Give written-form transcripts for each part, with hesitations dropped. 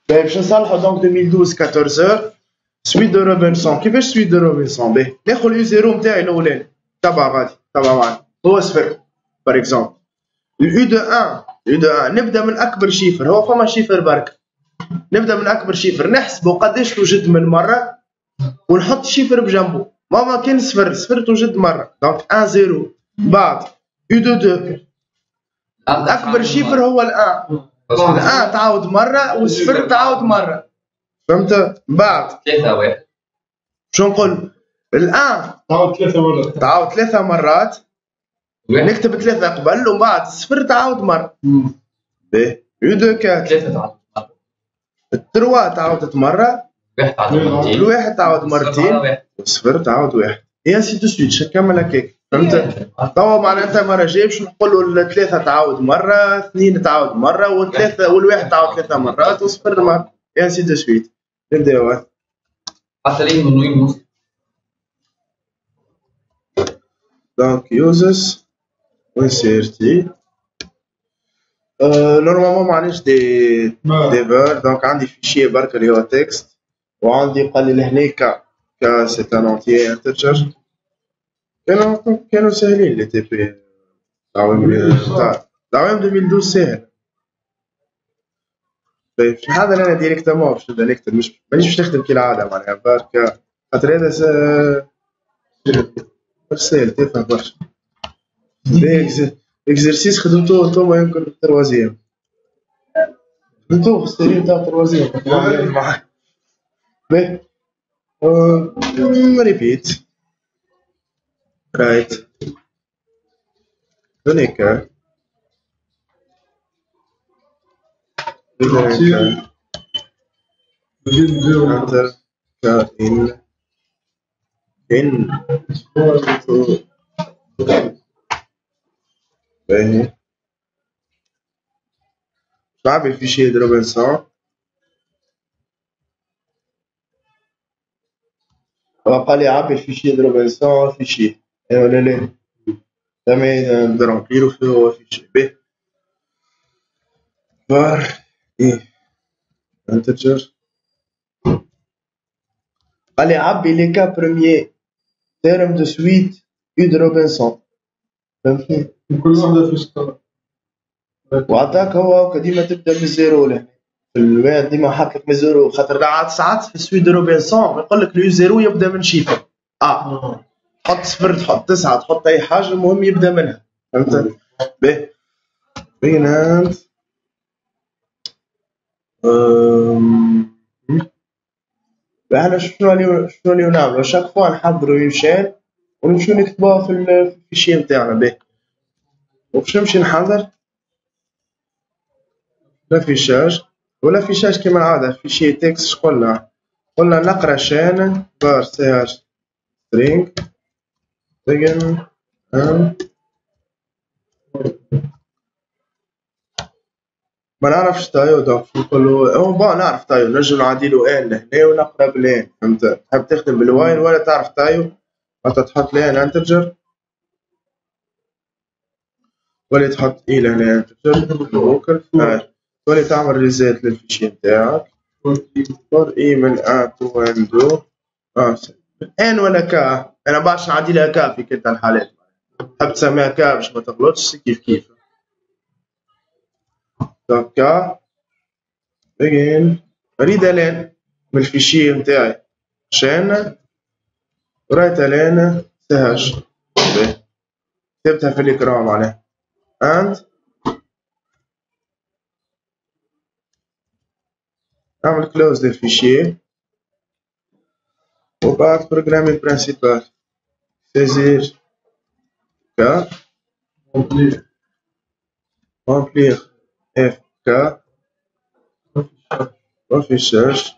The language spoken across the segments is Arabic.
باش نصلحوا دونك 2012 14 سويت دو روبنسون. كيفاش سويت دو روبنسون؟ باهي ناخذ اليو زيرو نتاعي الاولاني تبع غادي تبع معايا هو صفر باغ اكزومبل. اليو دو 1 نبدا من اكبر شيفر، هو فما شيفر برك، نبدا من اكبر شيفر نحسبوا قداش توجد من مره ونحط شيفر بجنبه. ماما كان صفر توجد مره دونك 1 0. بعد يو دو 2 اكبر شيفر هو الان تعاود مره والصفر تعاود مره، فهمت؟ بعد 3 1 شو نقول؟ الان تعاود 3 مرات نكتب 3 قبل ومن بعد الصفر تعاود مره. باهي يو دو 4 3 3 تعاودت مره، الواحد تعاود مرتين والصفر تعاود واحد، اي انسي دو سويت. شكمل هكاك فهمت؟ توا معناتها المره الجايه باش نقولوا الثلاثه تعاود مره، اثنين تعاود مره، والثلاثه والواحد تعاود 3 مرات وصفر مره، اي انسي دو سويت. نبداو حتى لين من وين نوصل. دونك يوزس وانسيرتي نورمالمون معناش دي فير. دونك عندي فيشي برك اللي هو تكست، وعندي قال لي لهنيك ك سي ان انتيي انتجر. كانوا ساهلين لي تي بي. دعوام 2012 ساهل. طيب في هذا انا ديريكتومون باش نبدا نكتب، مش مانيش باش نخدم كالعاده معناها برك خاطر هذا ساهل تفهم برشا. اكزرسيس خدمتوه انتوما يمكن في التروازيام، خدمتوه في السيرين تاع التروازيام معايا. باهي ريبيت رايت هناك انتر كائن باهي بعمل فيشي دو روبنسون. هو قال لي عبي الفيشي دو روبنسون فيشي ولا لا؟ تمام نقدر نقيلو فيه هو فيشي باهي فار ايه انتجر. قال لي عبي لي كا بروميي تيرم دو سويت يو دو روبنسون، فهمتني؟ كل صندوق في شطرة وعطاك هو ديما تبدا من الزيرو لهنا في الواحد ديما حاط لك من الزيرو، خاطر ساعات في سويت دو روبنسون يقول لك اليو زيرو يبدا من شيفر تحط صفر تحط 9 تحط اي حاجه المهم يبدا منها، فهمت؟ باهي بينات احنا شنو اللي نعملو شاك فوا نحضرو يوشان ونمشيو نكتبوها في الفيشي نتاعنا. باهي وباش نمشي نحضر لافيشاج ولا فيشاج كيما العادة فيشي تكست. شقولنا نقرا شان بار سي اش سترينغ بيجن ما نعرفش تايو دونك نقولو او بون نعرف تايو نجم نعديلو ان لهنا ونقرا بالان، فهمت؟ تحب تخدم بالواين ولا تعرف تايو وقت تحط لان انتجر ولا تحط اي لهنا انتجر وكل ولا تعمل ريزيت للفيشي نتاعك فور اي من ان تو ان دو ان ولا كا. انا باش نعديلها كا في كلتا الحالات، تحب تسميها كا باش ما تغلطش كيف دونك كا بيجين اريد الان من الفيشي نتاعي شان رايت الان سهاش كتبتها في الاكرام معناها and اعمل كلوز للفيشي وبعد بروجرامي برينسيبال سيزير كا remplir اف كا وافيشاج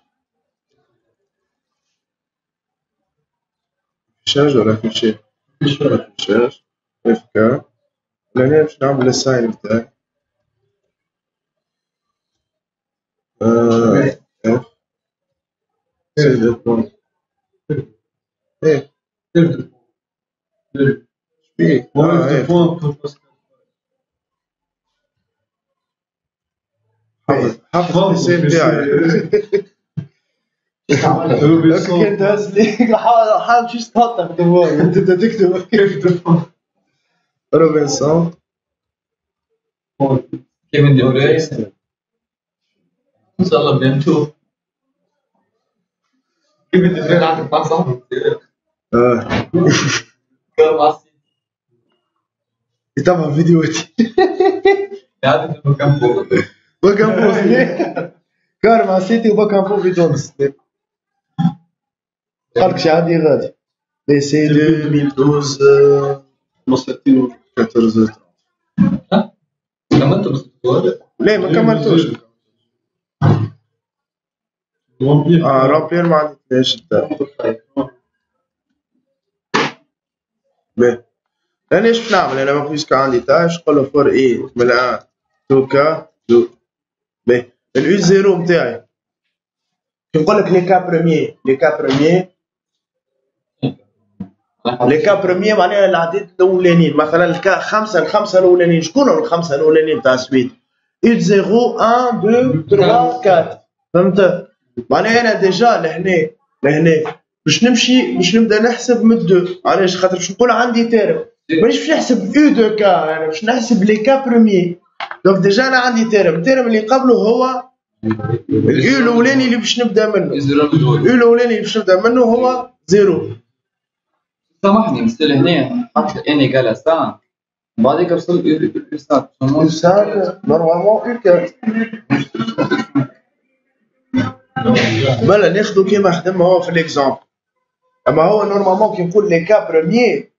ولا فيشي افيشاج اف كا. لهنا باش نعمل الساين نتاعي اف سي بون ايه شبيك حافظ الحساب تاعي. كنت هز لي حاول شو تحطها في الدوار انت تكتب كيف روبنسون كيفن دي بروين ان شاء الله بنشوف كيفن دي بروين عندك صح؟ يتابع فيديوهاتي قاعد في كامبو بكامبو كار مع سيتي وبكامبو في تونس قالك شي عادي غادي لي سي 2012 14 كملت بس لا ما كملتوش رامبير ما عنديش باهي انا ايش نعمل انا ما فيش كان عندي تاش نقول له فور اي من الان 2 كا 2 باهي اليو زيرو نتاعي نقول لك لي كا بروميي معناها العدد الاولانيين مثلا الكا الخمسه الاولانيين شكون هو الخمسه الاولانيين تاع سويد يو 0 1 2 3 4 فهمت معناها انا ديجا لهنا باش نبدا نحسب من الدو علاش خاطر باش نقول عندي تيرم مانيش باش نحسب يو دو كا انا باش نحسب لي كا بروميي دونك ديجا انا عندي التيرم اللي قبله هو اليو الاولاني اللي باش نبدا منه هو 0 سامحني بس لهنا حط ان ايكال 5 بعديك وصل يو 5 نورمالمون يو 4 بلا ناخذو كيما خدم هو في ليكزامبل اما هو نورمالمون كي نقول لي كا بروميي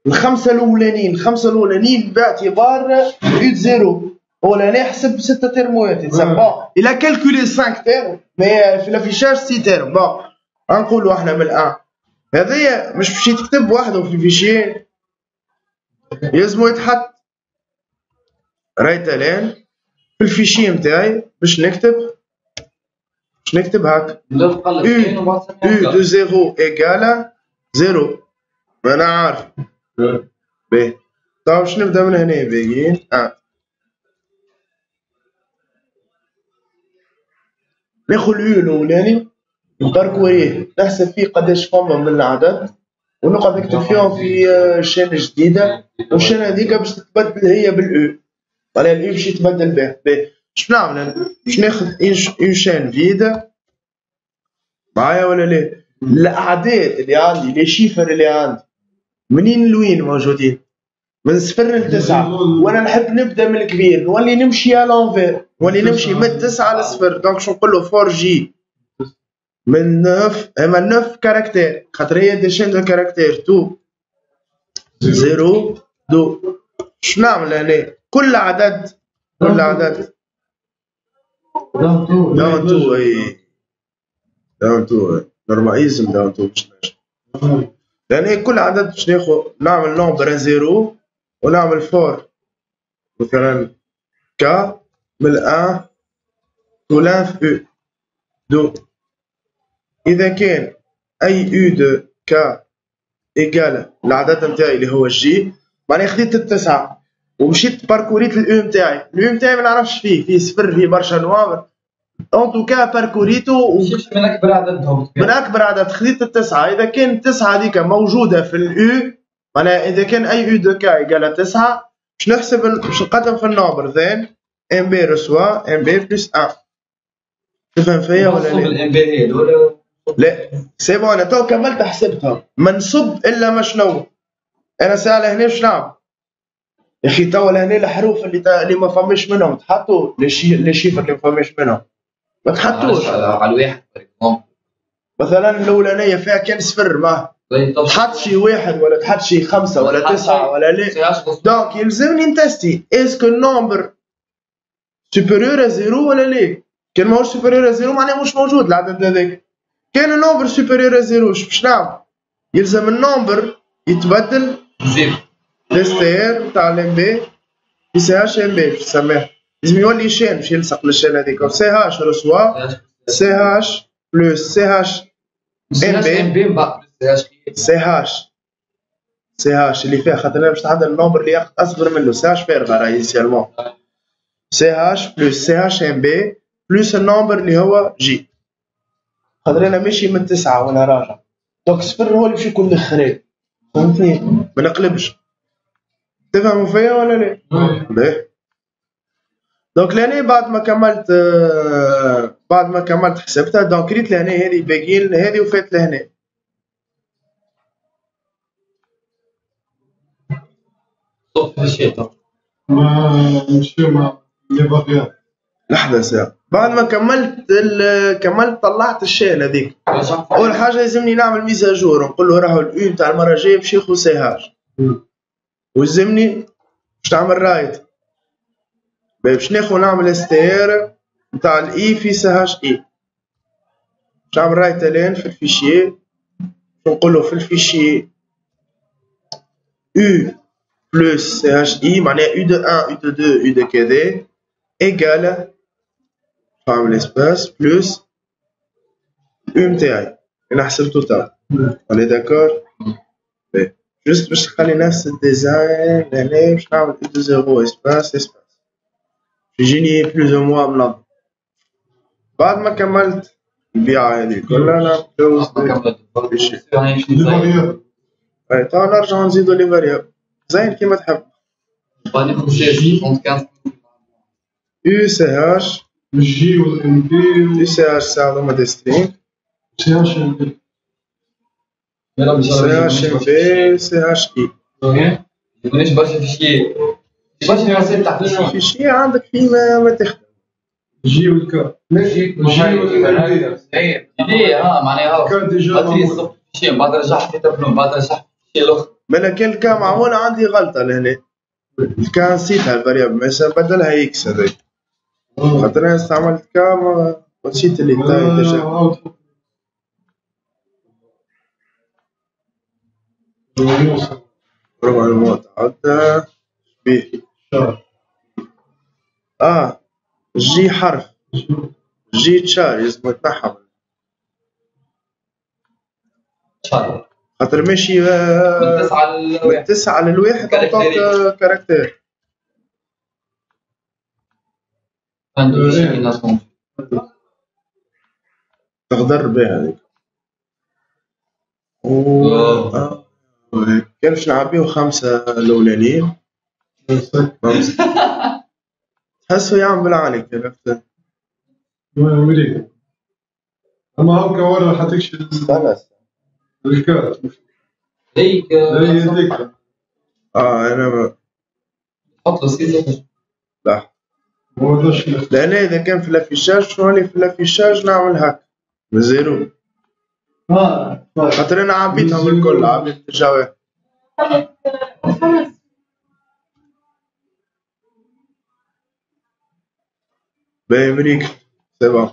الخمسه الاولانيين باعتبار يو 0 هو لا يحسب 6 ترموات يتسمى الى كالكولي 5 تيرم مي في لافيشاج 6 تيرم بون نقولوا احنا من الان هذايا مش باش يتكتب وحده في الفيشي يلزمو يتحط رايت الان في الفيشي نتاعي باش نكتب هاك يو دو 0 ايكالا 0 ما انا عارف باهي طيب باش نبدا من هنا باهيين ناخذ اليو الاولاني نباركوريه نحسب فيه قداش فما من العدد ونقعد نكتب فيهم في شانة جديدة والشانة هذيك باش تتبدل هي بالاو معناها الاو باش يتبدل به باش نعمل انا باش ناخذ اون شان فيد معايا ولا لا الاعداد اللي عندي لي شيفر اللي عندي منين لوين موجودين من 0 ل 9 وانا نحب نبدا من الكبير نولي نمشي على لونفير نولي نمشي من 9 ل 0 دونك شو نقول له فور جي من 9 كاركتير خاطر هي دي شين دو كاركتير 2 0 2 شنو نعمل هنا كل عدد داون تو اي داون تو نورماليزم داون تو باش نجم لان كل عدد باش ناخذ نعمل نومبر 0 ونعمل فور مثلا كا من 1 تو او 2 إذا كان أي U de K إيكال العدد نتاعي اللي هو الجي معناها خديت التسعة ومشيت باركوريت الأو نتاعي ما نعرفش فيه صفر فيه برشا نوامر أون توكا باركوريتو من أكبر عدد خديت التسعة إذا كان التسعة هذيك موجودة في الأو معناها إذا كان أي U de K إيكال 9 باش نحسب باش نقدم في النومبر ذان ام بي رسوا ام بي بلس 1 تفهم فيا ولا لا؟ لا سي بون انا تو كملت حسبتها ما نصب الا ما شنو انا ساعه لهنا واش نعمل يا اخي تو لهنا الحروف اللي ما فماش منهم تحطوا لي شيفر اللي ما فماش منهم ما تحطوش على الواحد مثلا الاولانيه فيها كان صفر ما تحط شي واحد ولا تحط شي 5 ولا 9 ولا لا دونك يلزمني نتستي اسكو النومبر سوبيريور ا 0 ولا لا كان ماهوش سوبيريور ا 0 معناها مش موجود العدد هذاك كان النومبر سوبيريور ا 0 باش نعمل يلزم النومبر يتبدل زيرو الاستير تاع الام بي في سي هاش ام بي باش نسميه لازم يولي شين باش يلصق للشين هذيك سي هاش رسوا سي هاش بلس سي هاش ام بي سي هاش اللي فيها خاطر باش تحضر النومبر اللي اصغر منه سي هاش فارغه راهي انيسيالمون سي هاش بلس سي هاش ام بي بلوس النمبر اللي هو جي، خاطر انا ماشي من 9 وانا راجع، دونك صفر هو اللي باش يكون الاخرين، فهمتني؟ ما نقلبش. تفهموا فيا ولا لا؟ باهي. دونك لهنا بعد ما كملت حسبتها، دونك ريت لهنا هذه باقيين هذه وفات لهنا. صوت في الشيء نمشيو مع لي فاريابل. لحظة ساعة، بعد ما كملت طلعت الشيء هذيك. أول حاجة لازمني نعمل ميزاجور، نقول له راهو الأو نتاع المرة الجاية باش ياخذ سي هاش، ولازمني باش تعمل رايت باش ناخذ نعمل استير نتاع الإي في سي هاش إي، باش نعمل رايت الآن في الفيشيي، نقول له في الفيشيي U plus CHI معناها U de 1, U de 2, U de كذا égale نعمل اسباس بلوس U نتاعي أنا حسبتو تاع. علي داكور؟ باهي. جوست باش نخلي نفس الديزاين لهنا باش نعمل U de 0 اسباس يجيني بلوز أو موا منظم. بعد ما كملت البيعة هذي كلها نعمل كلوز لي فاريابل. اي تا نرجعو نزيدو لي فاريابل زين كيما تحب. غادي ناخذ جي 75 U سي هاش الجي والام بي U سي هاش هذوما دي سترينغ سي اش ام بي. سي هاش ام بي سي هاش اي. مانيش برشا في الشيء برشا في الرسائل تحت الشيء في شي عندك فيما ما تخدم جي والكا. ماشي معناها كان ديجا باتري صفر في الشيء بعد رجعت في تبلون بعد رجعت في الشيء الاخر. مالا كان الكا معمولة عندي غلطة لهنا، الكا نسيتها الفاريابل ما بدلها اكس هذاك، خاطر انا استعملت كا ونسيت اللي تاي ديجا. ربع الموت عدى بيه. جي حرف جي تشار لازم يتنحى خاطر ماشي من 9 للواحد تعطوك كاركتير. تقدر بها هذيك كان باش نعبيو 5 الأولانيين 5 تحسو يعمل بالعاني عرفت. اما هاكا ورا حتكشف خلاص الكارت هيك هذيك. انا حط له سكيزو. لا لأن إذا كان في الافيشاج شوني في الافيشاج نعمل هاك من زيرو خاطر أنا عبيتها من الكل عبيت الجواب. باهي مريك سي بون.